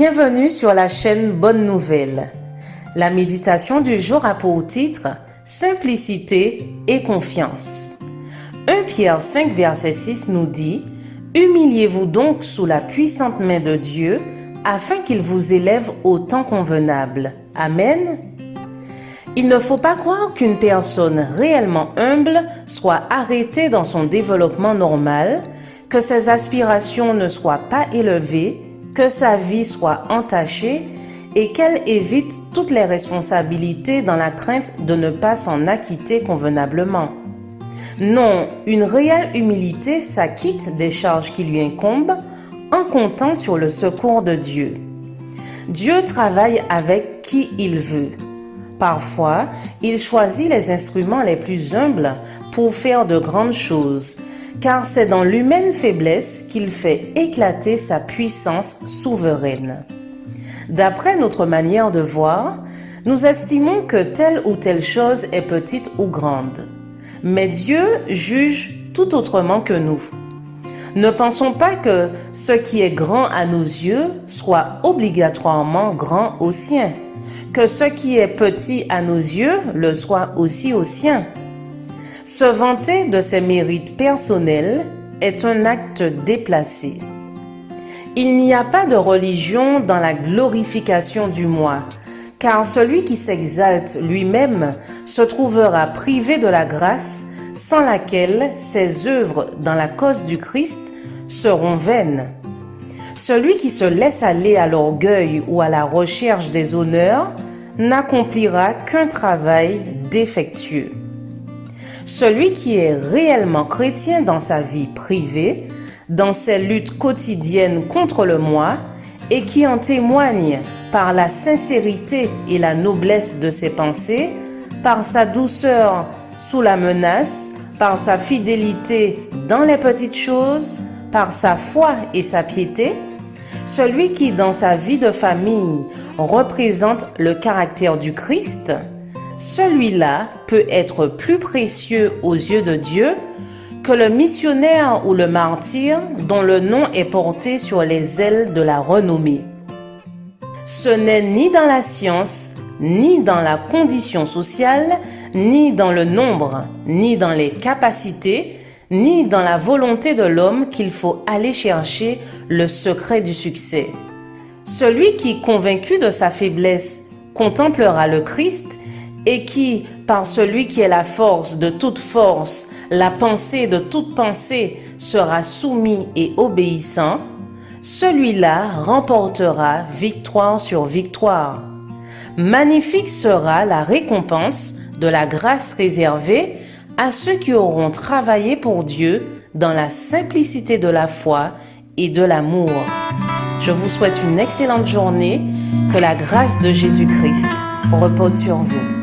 Bienvenue sur la chaîne Bonne Nouvelle. La méditation du jour a pour titre Simplicité et confiance. 1 Pierre 5 verset 6 nous dit « Humiliez-vous donc sous la puissante main de Dieu afin qu'il vous élève au temps convenable. » Amen. Il ne faut pas croire qu'une personne réellement humble soit arrêtée dans son développement normal, que ses aspirations ne soient pas élevées, que sa vie soit entachée et qu'elle évite toutes les responsabilités dans la crainte de ne pas s'en acquitter convenablement. Non, une réelle humilité s'acquitte des charges qui lui incombent en comptant sur le secours de Dieu. Dieu travaille avec qui il veut. Parfois, il choisit les instruments les plus humbles pour faire de grandes choses, car c'est dans l'humaine faiblesse qu'il fait éclater sa puissance souveraine. D'après notre manière de voir, nous estimons que telle ou telle chose est petite ou grande. Mais Dieu juge tout autrement que nous. Ne pensons pas que ce qui est grand à nos yeux soit obligatoirement grand aux siens, que ce qui est petit à nos yeux le soit aussi aux siens. Se vanter de ses mérites personnels est un acte déplacé. Il n'y a pas de religion dans la glorification du moi, car celui qui s'exalte lui-même se trouvera privé de la grâce sans laquelle ses œuvres dans la cause du Christ seront vaines. Celui qui se laisse aller à l'orgueil ou à la recherche des honneurs n'accomplira qu'un travail défectueux. Celui qui est réellement chrétien dans sa vie privée, dans ses luttes quotidiennes contre le moi, et qui en témoigne par la sincérité et la noblesse de ses pensées, par sa douceur sous la menace, par sa fidélité dans les petites choses, par sa foi et sa piété, celui qui dans sa vie de famille représente le caractère du Christ, celui-là peut être plus précieux aux yeux de Dieu que le missionnaire ou le martyr dont le nom est porté sur les ailes de la renommée. Ce n'est ni dans la science, ni dans la condition sociale, ni dans le nombre, ni dans les capacités, ni dans la volonté de l'homme qu'il faut aller chercher le secret du succès. Celui qui, convaincu de sa faiblesse, contemplera le Christ et qui, par celui qui est la force de toute force, la pensée de toute pensée, sera soumis et obéissant, celui-là remportera victoire sur victoire. Magnifique sera la récompense de la grâce réservée à ceux qui auront travaillé pour Dieu dans la simplicité de la foi et de l'amour. Je vous souhaite une excellente journée, que la grâce de Jésus-Christ repose sur vous.